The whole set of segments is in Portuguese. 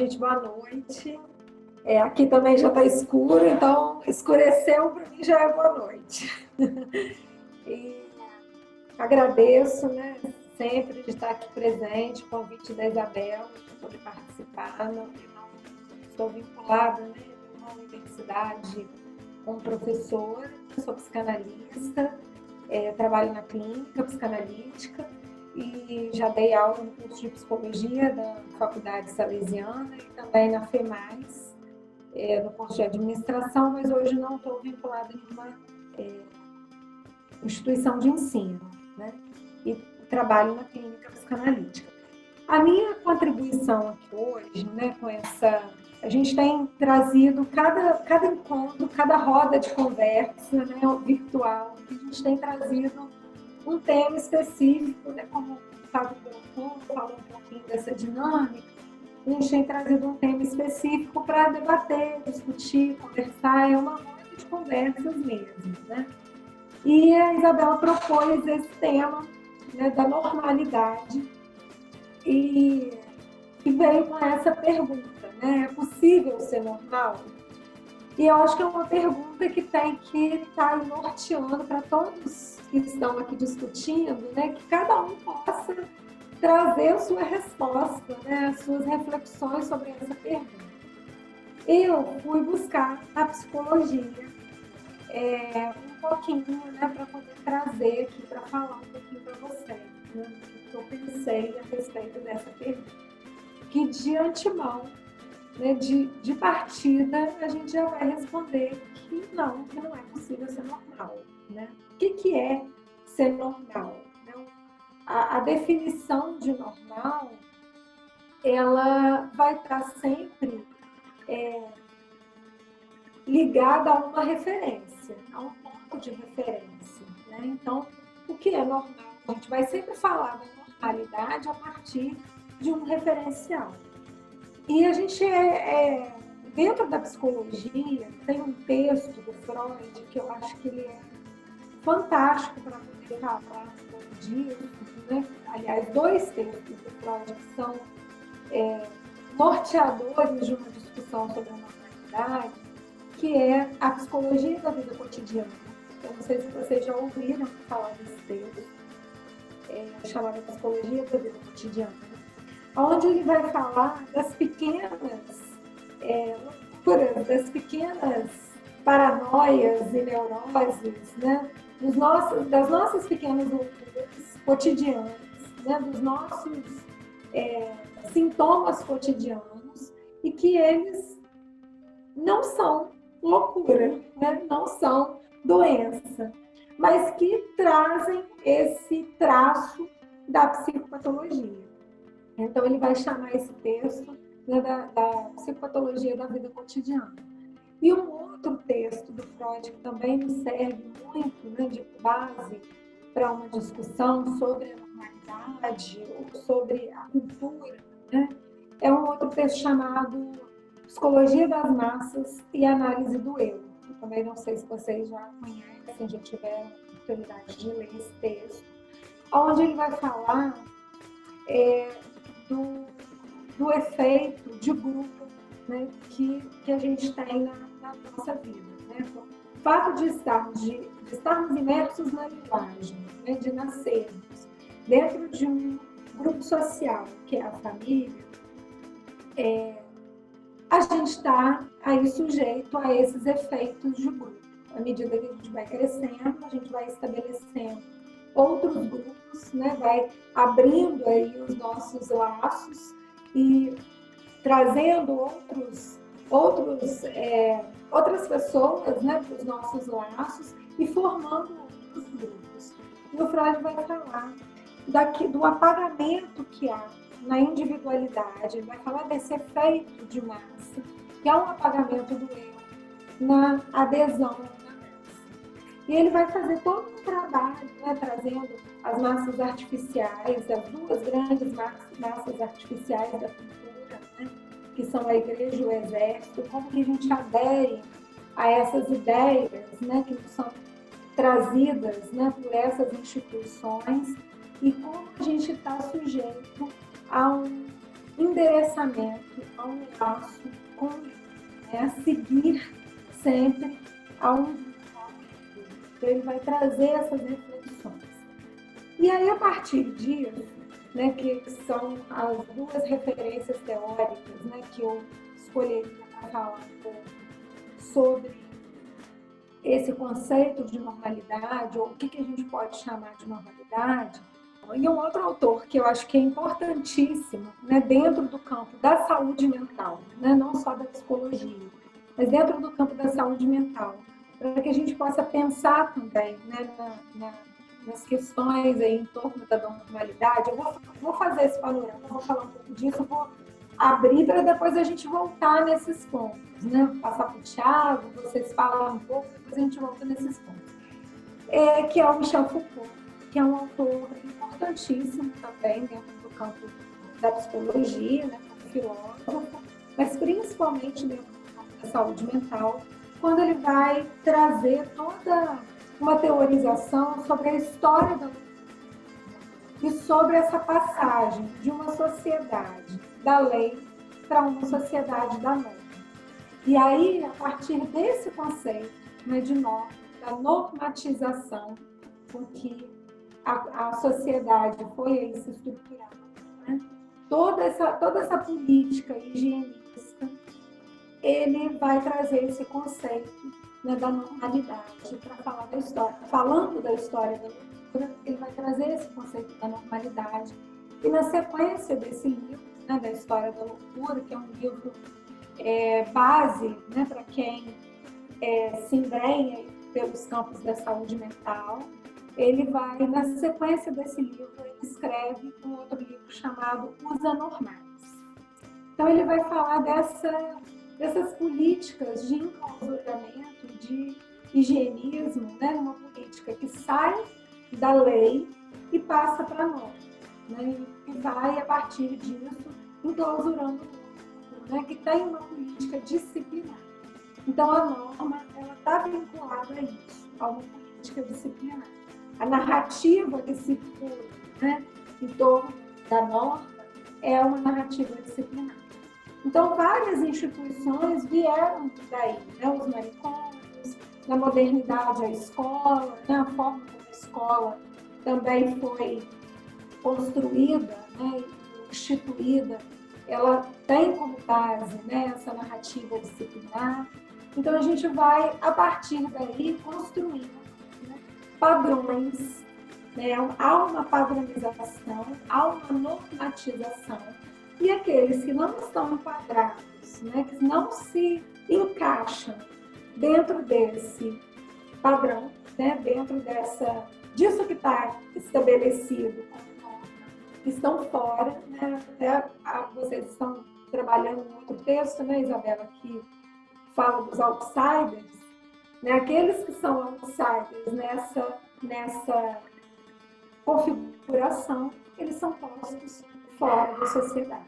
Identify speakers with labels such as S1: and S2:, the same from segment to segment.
S1: gente, boa noite. Aqui também já está escuro, então escureceu, para mim já é boa noite. E agradeço, né, sempre de estar aqui presente, o convite da Isabela, de poder participar. Não estou vinculada, né, a uma universidade como professora, sou psicanalista, trabalho na clínica psicanalítica e já dei aula no curso de psicologia da Faculdade Salesiana e também na FEMAIS, no curso de administração, mas hoje não estou vinculada a nenhuma instituição de ensino, né? E trabalho na clínica psicanalítica. A minha contribuição aqui hoje, né, com essa... A gente tem trazido cada encontro, cada roda de conversa, né, virtual, a gente tem trazido um tema específico, né, como o Fábio falou um pouquinho dessa dinâmica, a gente tem trazido um tema específico para debater, discutir, conversar, é uma roda de conversas mesmo, né? E a Isabela propôs esse tema, né, da normalidade e veio com essa pergunta, né? É possível ser normal? E eu acho que é uma pergunta que tem que estar norteando para todos que estão aqui discutindo, né? Que cada um possa trazer a sua resposta, né? As suas reflexões sobre essa pergunta. Eu fui buscar a psicologia um pouquinho, né? Para poder trazer aqui, para falar um pouquinho para vocês, né? O que eu pensei a respeito dessa pergunta. Que de antemão, né, de partida, a gente já vai responder que não é possível ser normal, né? O que é ser normal? A definição de normal, ela vai estar sempre ligada a uma referência, a um ponto de referência, né? Então, o que é normal? A gente vai sempre falar da normalidade a partir de um referencial. E a gente dentro da psicologia, tem um texto do Freud que eu acho que ele é fantástico para poder falar disso, né? Aliás, dois textos do Freud que são norteadores de uma discussão sobre a normalidade, que é a psicologia da vida cotidiana. Eu não sei se vocês já ouviram falar desse texto, chamado Psicologia da Vida Cotidiana, onde ele vai falar das pequenas loucuras, das pequenas paranoias e neuroses, né? Das nossas pequenas loucuras cotidianas, né? Dos nossos sintomas cotidianos, e que eles não são loucura, né? Não são doença, mas que trazem esse traço da psicopatologia. Então, ele vai chamar esse texto, né, da psicopatologia da vida cotidiana. E um outro texto do Freud que também nos serve muito, né, de base para uma discussão sobre a normalidade ou sobre a cultura, né, é um outro texto chamado Psicologia das Massas e Análise do Eu. Eu também não sei se vocês já conhecem, já tiveram a oportunidade de ler esse texto, onde ele vai falar do efeito de grupo, né, que a gente tem na nossa vida, né? O fato de estarmos imersos na linguagem, né, de nascermos dentro de um grupo social, que é a família, a gente está aí sujeito a esses efeitos de grupo. À medida que a gente vai crescendo, a gente vai estabelecendo outros grupos, né, vai abrindo aí os nossos laços e trazendo outras pessoas, né, para os nossos laços e formando outros grupos. E o Freud vai falar do apagamento que há na individualidade, ele vai falar desse efeito de massa, que é um apagamento do eu na adesão na massa. E ele vai fazer todo um trabalho, né, trazendo as massas artificiais, as duas grandes massas artificiais da cultura, né, que são a igreja e o exército, como que a gente adere a essas ideias, né, que são trazidas, né, por essas instituições, e como a gente está sujeito a endereçamento a um laço com o livro, né? A seguir sempre a um livro. Então, ele vai trazer essas reflexões. E aí, a partir disso, né, que são as duas referências teóricas, né, que eu escolheria para falar um pouco sobre esse conceito de normalidade, ou o que a gente pode chamar de normalidade. E um outro autor que eu acho que é importantíssimo, né, dentro do campo da saúde mental, né, não só da psicologia, mas dentro do campo da saúde mental, para que a gente possa pensar também, né, nas questões aí em torno da normalidade. Eu vou fazer esse panorama, eu vou falar um pouco disso, eu vou abrir para depois a gente voltar nesses pontos, né? Passar para o Thiago, vocês falam um pouco, depois a gente volta nesses pontos. Que é o Michel Foucault, que é um autor importantíssimo também dentro do campo da psicologia, né, como filósofo, mas principalmente dentro do campo da saúde mental, quando ele vai trazer toda uma teorização sobre a história da loucura e sobre essa passagem de uma sociedade da lei para uma sociedade da norma. E aí, a partir desse conceito, né, de norma, da normatização com que a sociedade foi aí se estruturando, né? Toda essa política higienista, ele vai trazer esse conceito, né, da normalidade para falar da história. Falando da história da loucura, ele vai trazer esse conceito da normalidade. E na sequência desse livro, né, da história da loucura, que é um livro base, né, para quem se embrenha pelos campos da saúde mental, ele vai, na sequência desse livro, ele escreve um outro livro chamado Os Anormais. Então, ele vai falar dessas políticas de enclausuramento, de higienismo, né? Uma política que sai da lei e passa para a norma, né? E vai, a partir disso, enclausurando o outro, né? Que tem uma política disciplinar. Então, a norma está vinculada a isso, a uma política disciplinar. A narrativa que circula, né, em torno da norma é uma narrativa disciplinar. Então, várias instituições vieram daí, né? Os manicômios, na modernidade a escola, né? A forma como a escola também foi construída, né? Instituída, ela tem como base, né, essa narrativa disciplinar. Então, a gente vai, a partir daí, construindo, né, padrões, né? Há uma padronização, há uma normatização. E aqueles que não estão enquadrados, né, que não se encaixam dentro desse padrão, né, dentro disso que está estabelecido, estão fora, né? Até vocês estão trabalhando em outro texto, né, Isabela, que fala dos outsiders, né? Aqueles que são outsiders nessa configuração, eles são postos fora da sociedade,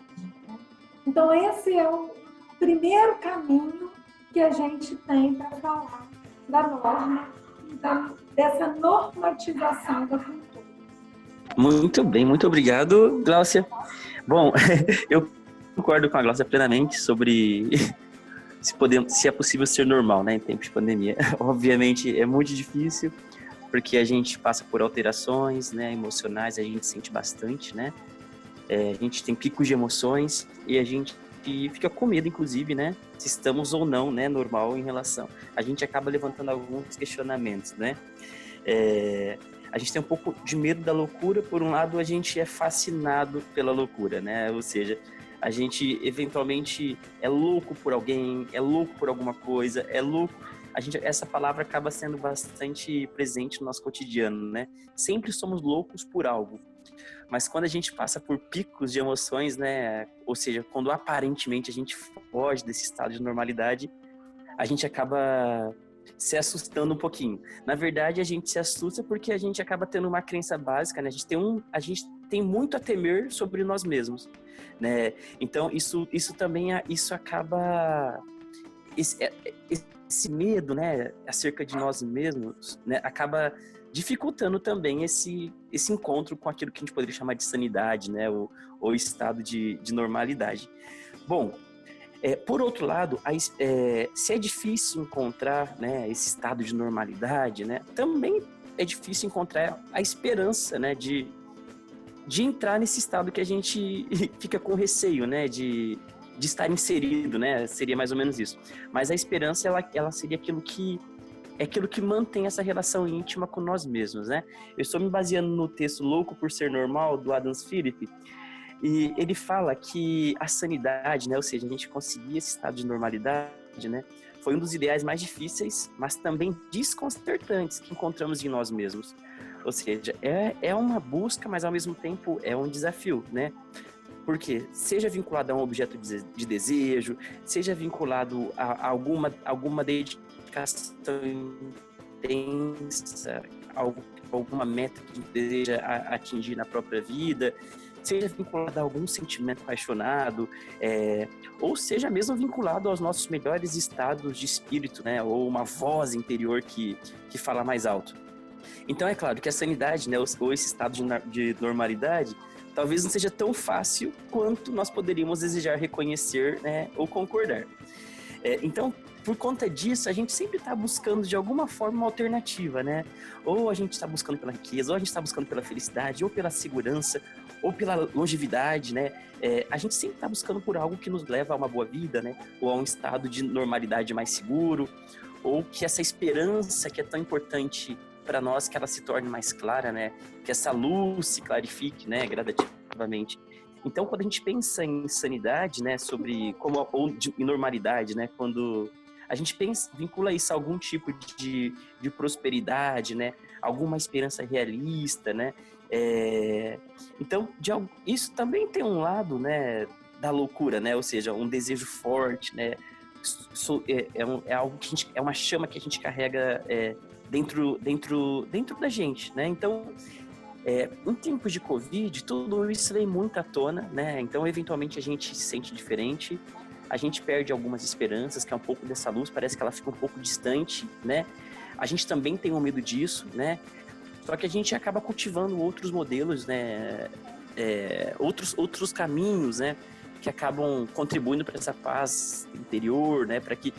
S1: né? Então, esse é o primeiro caminho que a gente tem para falar da norma, dessa normatização da cultura.
S2: Muito bem, muito obrigado, Gláucia. Bom, eu concordo com a Gláucia plenamente sobre se é possível ser normal, né, em tempos de pandemia. Obviamente é muito difícil, porque a gente passa por alterações, né, emocionais, a gente sente bastante, né? A gente tem picos de emoções e a gente fica com medo, inclusive, né, se estamos ou não, né, normal em relação. A gente acaba levantando alguns questionamentos, né? A gente tem um pouco de medo da loucura. Por um lado, a gente é fascinado pela loucura, né? Ou seja, a gente eventualmente é louco por alguém, é louco por alguma coisa, é louco. Essa palavra acaba sendo bastante presente no nosso cotidiano, né? Sempre somos loucos por algo. Mas quando a gente passa por picos de emoções, né? Ou seja, quando aparentemente a gente foge desse estado de normalidade, a gente acaba se assustando um pouquinho. Na verdade, a gente se assusta porque a gente acaba tendo uma crença básica, né? A gente tem muito a temer sobre nós mesmos, né? Então, isso também, isso acaba... Esse medo, né, acerca de nós mesmos, né, acaba dificultando também esse encontro com aquilo que a gente poderia chamar de sanidade, né, ou estado de normalidade. Bom, por outro lado, se é difícil encontrar, né, esse estado de normalidade, né, também é difícil encontrar a esperança, né, de entrar nesse estado que a gente fica com receio, né, de estar inserido, né, seria mais ou menos isso. Mas a esperança, ela seria aquilo que mantém essa relação íntima com nós mesmos, né? Eu estou me baseando no texto Louco por Ser Normal, do Adams Philip, e ele fala que a sanidade, né, ou seja, a gente conseguir esse estado de normalidade, né, foi um dos ideais mais difíceis, mas também desconcertantes que encontramos em nós mesmos. Ou seja, é uma busca, mas ao mesmo tempo é um desafio, né? Porque seja vinculado a um objeto de desejo, seja vinculado a alguma dedicação intensa, alguma meta que a gente deseja atingir na própria vida, seja vinculado a algum sentimento apaixonado, ou seja mesmo vinculado aos nossos melhores estados de espírito, né? Ou uma voz interior que fala mais alto. Então é claro que a sanidade, né, ou esse estado de normalidade, talvez não seja tão fácil quanto nós poderíamos desejar reconhecer, né, ou concordar. Então, por conta disso, a gente sempre está buscando de alguma forma uma alternativa, né? Ou a gente está buscando pela riqueza, ou a gente está buscando pela felicidade, ou pela segurança, ou pela longevidade, né? A gente sempre está buscando por algo que nos leva a uma boa vida, né? Ou a um estado de normalidade mais seguro, ou que essa esperança que é tão importante para nós, que ela se torne mais clara, né? Que essa luz se clarifique, né? Gradativamente. Então, quando a gente pensa em sanidade, né? Ou em normalidade, né? Quando a gente vincula isso a algum tipo de prosperidade, né? Alguma esperança realista, né? Então, isso também tem um lado, né? Da loucura, né? Ou seja, um desejo forte, né? Algo que é uma chama que a gente carrega dentro da gente, né? Então, em tempos de Covid, tudo isso vem muito à tona, né? Então, eventualmente, a gente se sente diferente, a gente perde algumas esperanças, que é um pouco dessa luz, parece que ela fica um pouco distante, né? A gente também tem um medo disso, né? Só que a gente acaba cultivando outros modelos, né? Outros caminhos, né? Que acabam contribuindo para essa paz interior, né? Para que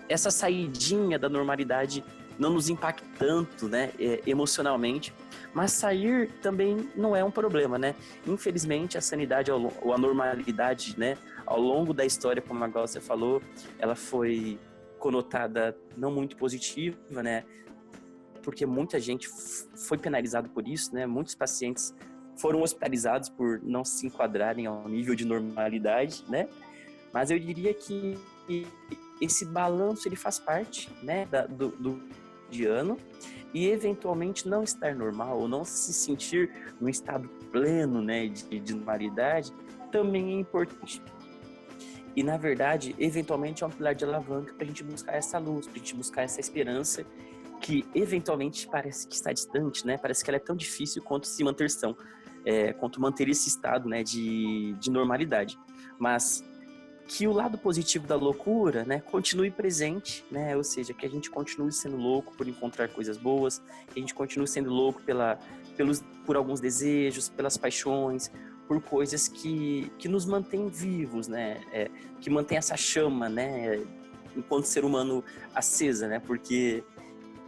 S2: essa saidinha da normalidade não nos impacte tanto, né? Emocionalmente. Mas sair também não é um problema, né? Infelizmente, a sanidade ou a normalidade, né? Ao longo da história, como a Glaucia falou, ela foi conotada não muito positiva, né? Porque muita gente foi penalizada por isso, né? Muitos pacientes foram hospitalizados por não se enquadrarem ao nível de normalidade, né? Mas eu diria que esse balanço, ele faz parte, né, do ano, e eventualmente não estar normal ou não se sentir num estado pleno, né, de normalidade, também é importante. E, na verdade, eventualmente é um pilar de alavanca para a gente buscar essa luz, para a gente buscar essa esperança que, eventualmente, parece que está distante, né? Parece que ela é tão difícil quanto se manter são, quanto manter esse estado, né, de normalidade. Mas que o lado positivo da loucura, né, continue presente, né? Ou seja, que a gente continue sendo louco por encontrar coisas boas, que a gente continue sendo louco por alguns desejos, pelas paixões, por coisas que nos mantêm vivos, né? Que mantém essa chama, né, enquanto ser humano acesa, né? Porque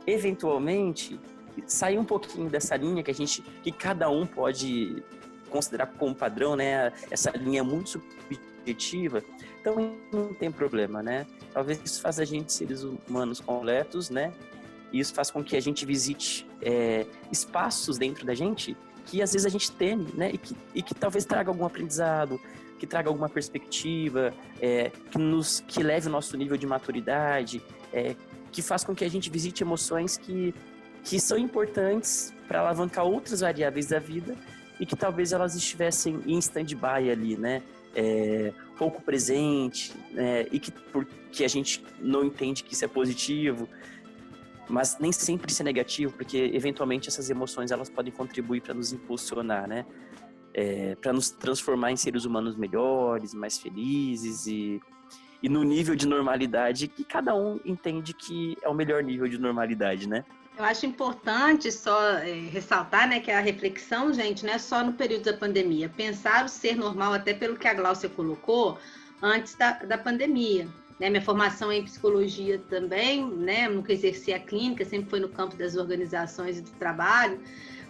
S2: eventualmente sair um pouquinho dessa linha que cada um pode considerar como padrão, né? Essa linha muito subjetiva, então não tem problema, né? Talvez isso faça a gente seres humanos completos, né? E isso faz com que a gente visite espaços dentro da gente que às vezes a gente teme, né? E que talvez traga algum aprendizado, que traga alguma perspectiva, que leve o nosso nível de maturidade, que faz com que a gente visite emoções que são importantes para alavancar outras variáveis da vida e que talvez elas estivessem em stand-by ali, né? Pouco presente, e porque a gente não entende que isso é positivo, mas nem sempre isso é negativo, porque eventualmente essas emoções elas podem contribuir para nos impulsionar, né? Para nos transformar em seres humanos melhores, mais felizes e no nível de normalidade que cada um entende que é o melhor nível de normalidade, né?
S3: Eu acho importante só ressaltar, né, que a reflexão, gente, não é só no período da pandemia. Pensar o ser normal, até pelo que a Gláucia colocou, antes da pandemia. Né? Minha formação é em psicologia também, né? Nunca exerci a clínica, sempre foi no campo das organizações e do trabalho,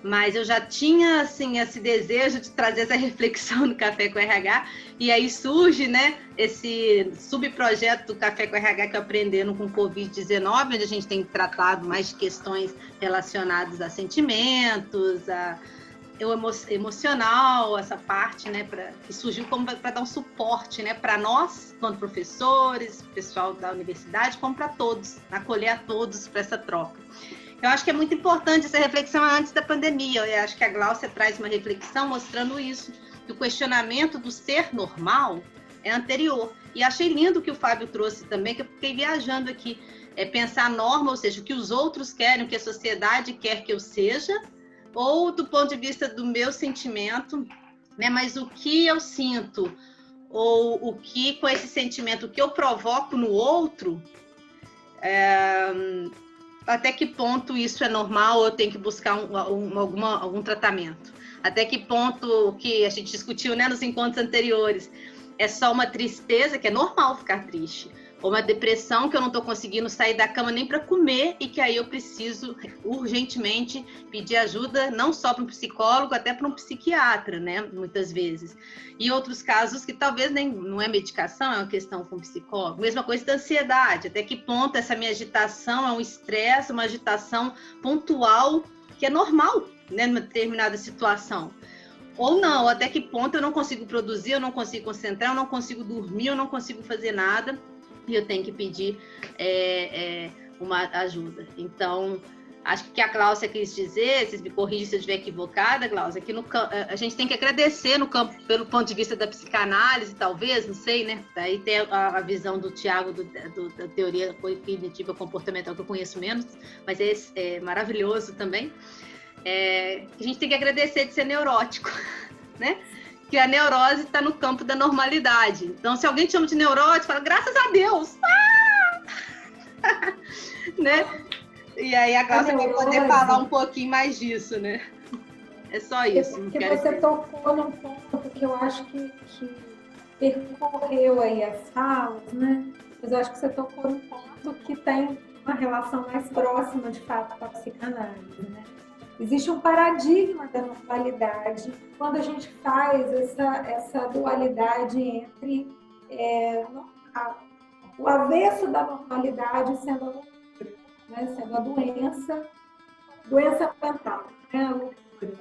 S3: mas eu já tinha, assim, esse desejo de trazer essa reflexão no Café com RH, e aí surge, né, esse subprojeto do Café com RH, que é Aprendendo com Covid-19, onde a gente tem tratado mais de questões relacionadas a sentimentos, emocional, essa parte, né, que surgiu como para dar um suporte, né, para nós, quanto professores, pessoal da universidade, como para todos, acolher a todos para essa troca. Eu acho que é muito importante essa reflexão antes da pandemia. Eu acho que a Gláucia traz uma reflexão mostrando isso, que o questionamento do ser normal é anterior. E achei lindo que o Fábio trouxe também, que eu fiquei viajando aqui, pensar a norma, ou seja, o que os outros querem, o que a sociedade quer que eu seja, ou do ponto de vista do meu sentimento, né? Mas o que eu sinto, ou o que com esse sentimento, o que eu provoco no outro, até que ponto isso é normal ou eu tenho que buscar algum tratamento? Até que ponto, que a gente discutiu, né, nos encontros anteriores, é só uma tristeza, que é normal ficar triste, ou uma depressão que eu não estou conseguindo sair da cama nem para comer e que aí eu preciso urgentemente pedir ajuda, não só para um psicólogo, até para um psiquiatra, né, muitas vezes. E outros casos que talvez nem não é medicação, é uma questão com psicólogo. Mesma coisa da ansiedade, até que ponto essa minha agitação é um estresse, uma agitação pontual que é normal, né, numa determinada situação. Ou não, até que ponto eu não consigo produzir, eu não consigo concentrar, eu não consigo dormir, eu não consigo fazer nada e eu tenho que pedir uma ajuda. Então, acho que a Gláucia quis dizer, vocês me corrigem se eu estiver equivocada, Gláucia, que a gente tem que agradecer no campo, pelo ponto de vista da psicanálise, talvez, não sei, né? Daí tem a visão do Tiago, da teoria cognitiva comportamental, que eu conheço menos, mas é maravilhoso também. A gente tem que agradecer de ser neurótico, né? Que a neurose está no campo da normalidade. Então, se alguém te chama de neurótico, fala, graças a Deus! Né? E aí a Gláucia vai poder falar um pouquinho mais disso, né? É só isso.
S1: Porque você tocou num ponto que eu acho que percorreu aí as falas, né? Mas eu acho que você tocou num ponto que tem uma relação mais próxima, de fato, com a psicanálise, né? Existe um paradigma da normalidade quando a gente faz essa dualidade entre o avesso da normalidade sendo a loucura, né? Sendo a doença mental, né? A loucura.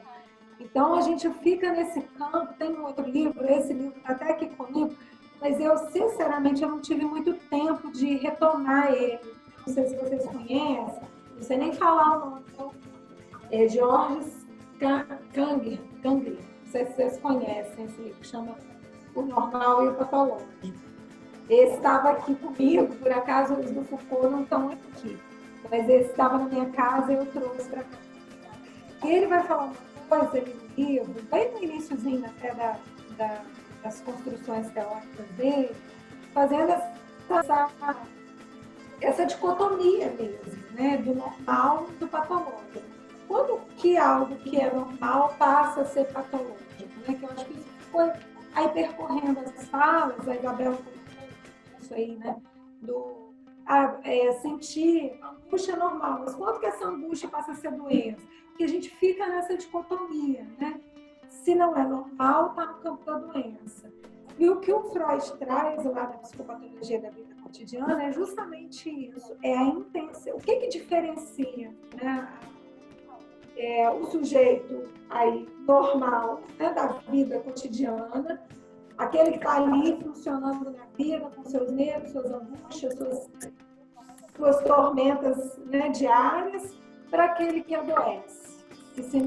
S1: Então, a gente fica nesse campo. Tem um outro livro, esse livro está até aqui comigo, mas eu, sinceramente, eu não tive muito tempo de retomar ele. Não sei se vocês conhecem, não sei nem falar o nome. George Canger, não sei se vocês conhecem esse livro, chama O Normal e o Patológico. Esse estava aqui comigo, por acaso os do Foucault não estão aqui, mas esse estava na minha casa e eu trouxe para cá. E ele vai falar uma coisa ali no livro, bem no iníciozinho até das construções teóricas dele, fazendo essa dicotomia mesmo, né, do normal e do patológico. Quando que algo que é normal passa a ser patológico, né? Que eu acho que isso foi aí percorrendo as falas, a Isabel colocou isso aí, né? Sentir angústia normal, mas quando que essa angústia passa a ser doença? Porque a gente fica nessa dicotomia, né? Se não é normal, está no campo da doença. E o que o Freud traz lá da psicopatologia da vida cotidiana é justamente isso, é a intenção. O que diferencia, né? O sujeito aí normal, né, da vida cotidiana, aquele que está ali funcionando na vida, com seus medos, suas angústias, suas tormentas, né, diárias, para aquele que adoece, que se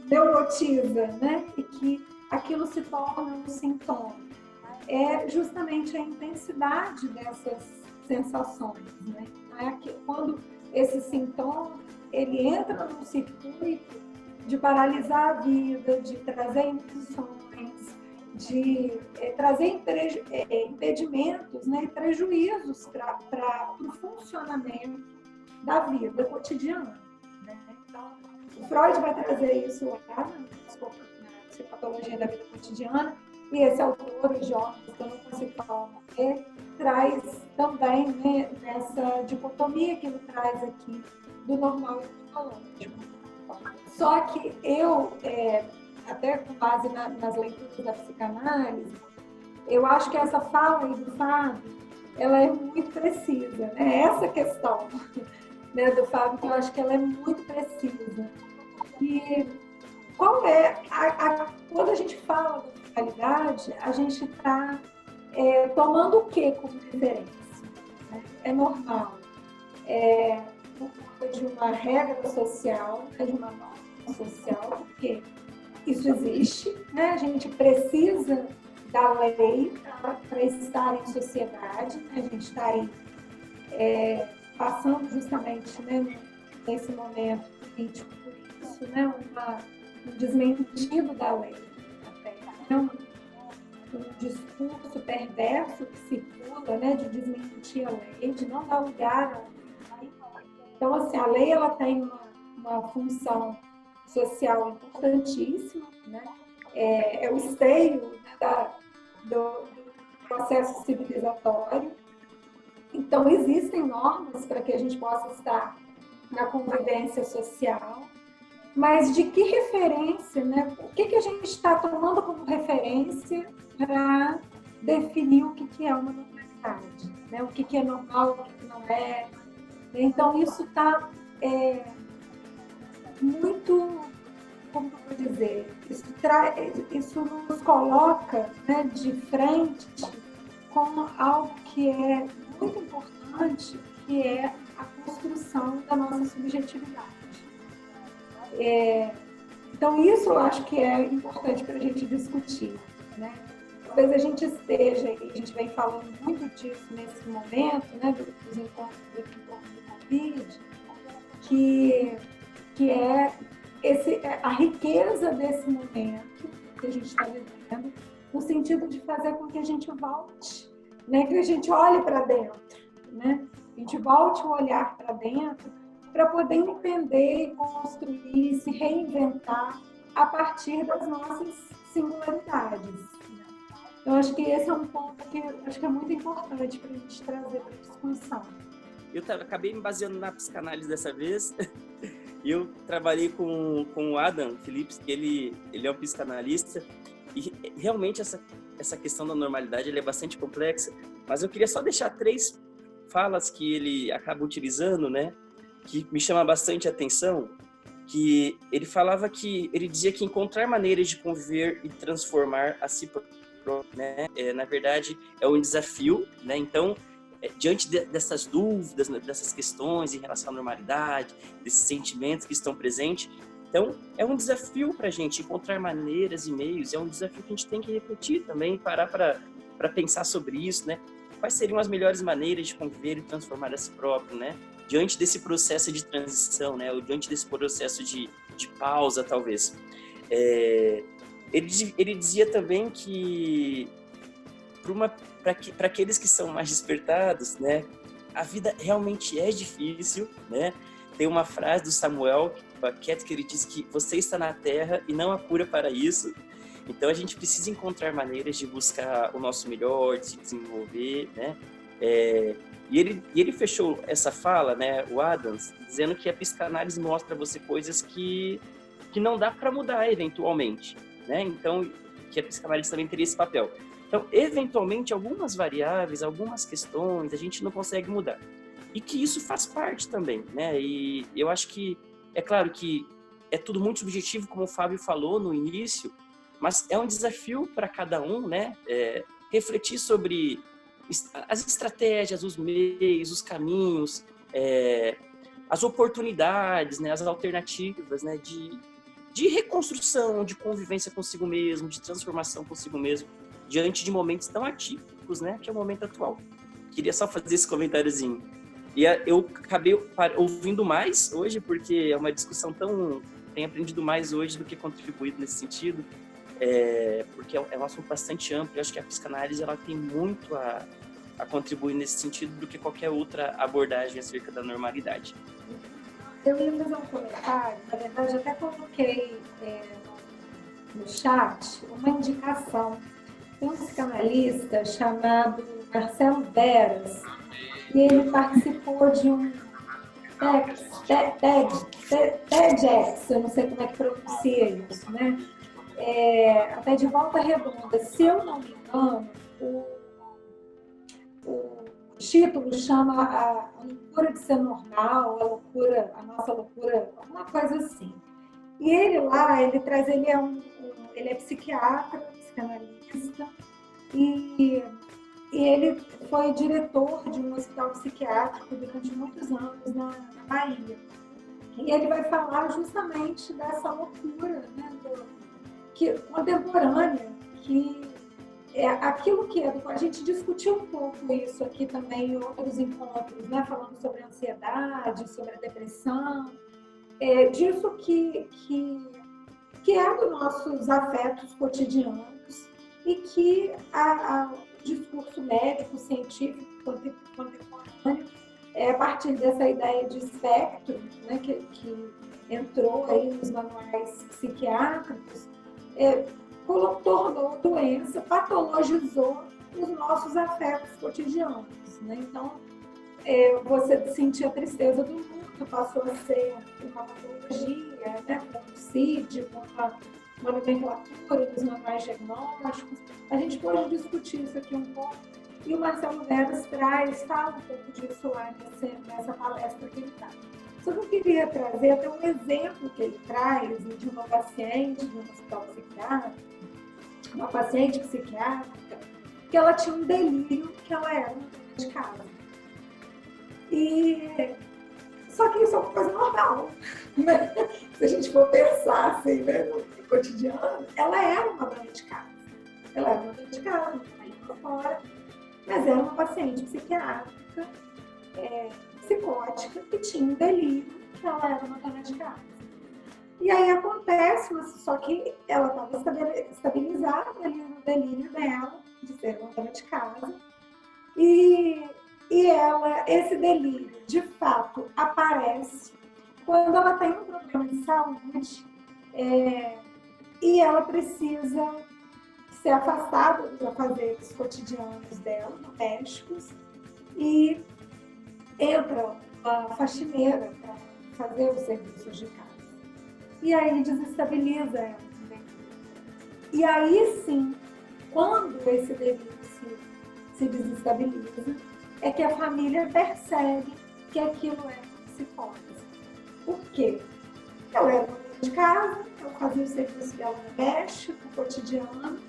S1: neurotiza, né, e que aquilo se torna um sintoma. É justamente a intensidade dessas sensações, né? Quando esse sintoma ele entra num circuito de paralisar a vida, de trazer emoções trazer impedimentos, né, e prejuízos para o funcionamento da vida cotidiana. Né? Então, o Freud vai trazer isso lá na psicopatologia da vida cotidiana, e esse autor, o Jorge, que eu não consigo falar dele, traz também, né, essa dicotomia que ele traz aqui do normal e do patológico. Só que eu, até com base nas leituras da psicanálise, eu acho que essa fala aí do Fábio, ela é muito precisa, né? Essa questão, né, do Fábio, que eu acho que ela é muito precisa. E qual é, quando a gente fala da normalidade, a gente está tomando o que como referência? Né? É normal, por conta de uma regra social, de uma norma social, porque isso existe, né? A gente precisa da lei para estar em sociedade, né? A gente está aí passando justamente, né, nesse momento político por isso, né? Um desmentido da lei, até, um discurso perverso que circula, né, de desmentir a lei, de não dar lugar à lei. Então, assim, a lei ela tem uma função social importantíssima, né? É o esteio, né, do processo civilizatório. Então, existem normas para que a gente possa estar na convivência social, mas de que referência, né? O que a gente está tomando como referência para definir o que é uma normalidade, né? O que é normal, o que não é. Então, isso está muito, como eu vou dizer, isso nos coloca, né, de frente com algo que é muito importante, que é a construção da nossa subjetividade. Então, isso eu acho que é importante para a gente discutir, né? Talvez a gente esteja, e a gente vem falando muito disso nesse momento, né, dos encontros do Covid, que é a riqueza desse momento que a gente está vivendo, no sentido de fazer com que a gente volte, né, que a gente olhe para dentro, né? A gente volte o olhar para dentro para poder entender e construir, se reinventar a partir das nossas singularidades. Né? Eu acho que esse é um ponto que acho que é muito importante para a gente trazer para a discussão.
S2: Eu acabei me baseando na psicanálise dessa vez. Eu trabalhei com o Adam Phillips, que ele é um psicanalista, e realmente essa questão da normalidade ele é bastante complexa, mas eu queria só deixar 3 falas que ele acaba utilizando, né, que me chama bastante a atenção, que ele falava que, ele dizia que encontrar maneiras de conviver e transformar a si próprio, né, na verdade é um desafio, né, então, diante dessas dúvidas, dessas questões em relação à normalidade, desses sentimentos que estão presentes, então é um desafio para a gente encontrar maneiras e meios, é um desafio que a gente tem que refletir também, parar para pensar sobre isso, né? Quais seriam as melhores maneiras de conviver e transformar a si próprio, né? Diante desse processo de transição, né? Ou diante desse processo de pausa, talvez. Ele dizia também que para aqueles que são mais despertados, né, a vida realmente é difícil, né? Tem uma frase do Samuel Beckett que ele diz que você está na Terra e não há cura para isso. Então a gente precisa encontrar maneiras de buscar o nosso melhor, de se desenvolver, né? E ele fechou essa fala, né, o Adams, dizendo que a psicanálise mostra a você coisas que não dá para mudar eventualmente, né? Então que a psicanálise também teria esse papel. Então, eventualmente, algumas variáveis, algumas questões, a gente não consegue mudar. E que isso faz parte também, né? E eu acho que, é claro que é tudo muito subjetivo, como o Fábio falou no início, mas é um desafio para cada um, né? Refletir sobre as estratégias, os meios, os caminhos, as oportunidades, né? As alternativas, né? De reconstrução, de convivência consigo mesmo, de transformação consigo mesmo, diante de momentos tão atípicos, né, que é o momento atual. Queria só fazer esse comentáriozinho. E eu acabei ouvindo mais hoje, porque é uma discussão tenho aprendido mais hoje do que contribuído nesse sentido. porque é um assunto bastante amplo. Eu acho que a psicanálise ela tem muito a contribuir nesse sentido do que qualquer outra abordagem acerca da normalidade.
S1: Eu ia fazer um comentário, na verdade, eu até coloquei no chat uma indicação. Tem um psicanalista chamado Marcelo Veras, e ele participou de um TEDx, eu não sei como é que pronuncia isso, né? Até de Volta Redonda. Se eu não me engano, o título chama a loucura de ser normal, a nossa loucura, alguma coisa assim. E ele lá, ele é psiquiatra, psicanalista, e ele foi diretor de um hospital psiquiátrico durante muitos anos na Bahia. E ele vai falar justamente dessa loucura, né, contemporânea, que é aquilo que a gente discutiu um pouco isso aqui também em outros encontros, né, falando sobre a ansiedade, sobre a depressão, disso que é dos nossos afetos cotidianos e que o discurso médico, científico, contemporâneo, a partir dessa ideia de espectro, né, que entrou aí nos manuais psiquiátricos, tornou doença, patologizou os nossos afetos cotidianos, né? Então, você sentir a tristeza do luto passou a ser uma patologia, né? Com o CID, com uma nomenclatura dos manuais diagnósticos. A gente pode discutir isso aqui um pouco, e o Marcelo Veras fala um pouco disso lá nessa palestra que ele dá. Só que eu queria trazer até um exemplo que ele traz de uma paciente de um hospital psiquiátrico, uma paciente psiquiátrica, que ela tinha um delírio que ela era uma dona de casa. Só que isso é uma coisa normal, né? Se a gente for pensar assim, né, no cotidiano, ela era uma dona de casa. Ela era uma dona de casa, não estava indo fora, mas era uma paciente psiquiátrica, psicótica, que tinha um delírio que ela era uma dona de casa. E aí acontece, só que ela estava estabilizada ali no delírio dela, de ser uma dona de casa, e esse delírio, de fato, aparece quando ela tem um problema de saúde e ela precisa ser afastada dos afazeres cotidianos dela, domésticos, e entra uma faxineira para fazer os serviços de casa. E aí desestabiliza ela também. E aí sim, quando esse delírio se desestabiliza, é que a família percebe que aquilo é psicose. Por quê? Ela era dona de casa, ela fazia o serviço dela doméstico, cotidiano,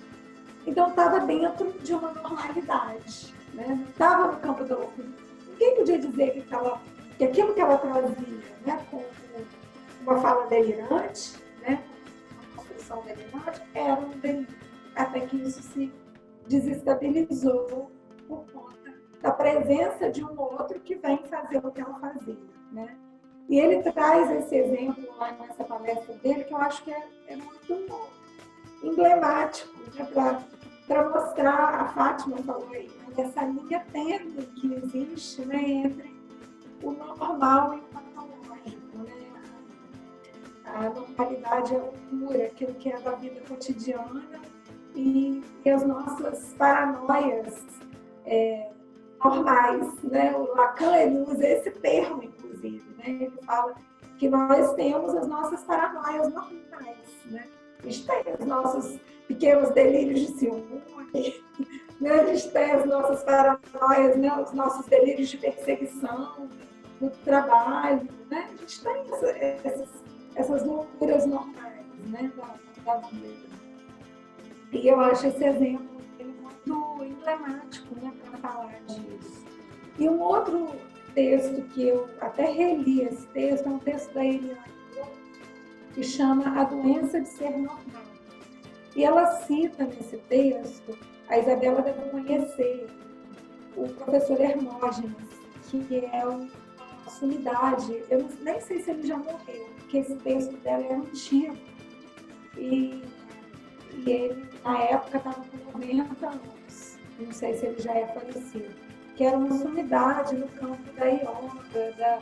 S1: então estava dentro de uma normalidade, né? Não estava no campo da loucura. Ninguém podia dizer que aquilo que ela trazia, né, como uma fala delirante, né, uma construção delirante, era um delírio, até que isso se desestabilizou por conta da presença de um outro que vem fazer o que ela fazia, né? E ele traz esse exemplo lá nessa palestra dele, que eu acho que é muito emblemático, né, para mostrar, a Fátima falou aí, né, dessa linha tênue que existe, né, entre o normal e o patológico, né? A normalidade é a loucura, aquilo que é da vida cotidiana, e as nossas paranoias normais, né? O Lacan, ele usa esse termo, inclusive, né? Ele fala que nós temos as nossas paranoias normais, né? A gente tem os nossos pequenos delírios de ciúme, né? A gente tem as nossas paranoias, né? Os nossos delírios de perseguição no trabalho, né? A gente tem essas loucuras normais, né? Da vida. E eu acho esse exemplo muito emblemático, né, para falar disso. E um outro texto que eu até reli, esse texto é um texto da Eliane, que chama A Doença de Ser Normal. E ela cita nesse texto, a Isabela deve conhecer, o professor Hermógenes, que é uma sumidade. Eu nem sei se ele já morreu, porque esse texto dela é antigo. E e ele, na época, estava com 90 anos, não sei se ele já é falecido, que era uma sumidade no campo da yoga,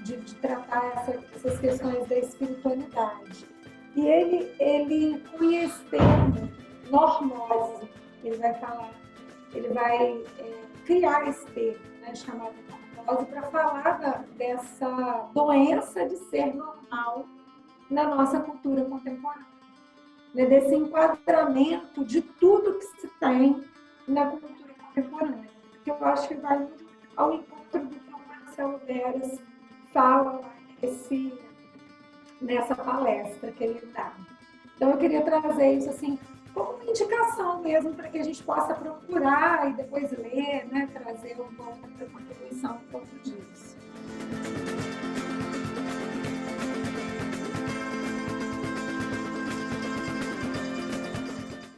S1: de tratar essas questões da espiritualidade. E ele conhecendo normose, ele vai falar, ele vai criar esse termo, né, chamado normose, para falar dessa doença de ser normal na nossa cultura contemporânea, né, desse enquadramento de tudo que se tem na cultura contemporânea, que eu acho que vai muito ao encontro do que o Marcelo Veras fala lá nessa palestra que ele dá. Então, eu queria trazer isso assim, como uma indicação mesmo, para que a gente possa procurar e depois ler, né, trazer uma outra contribuição todo dia.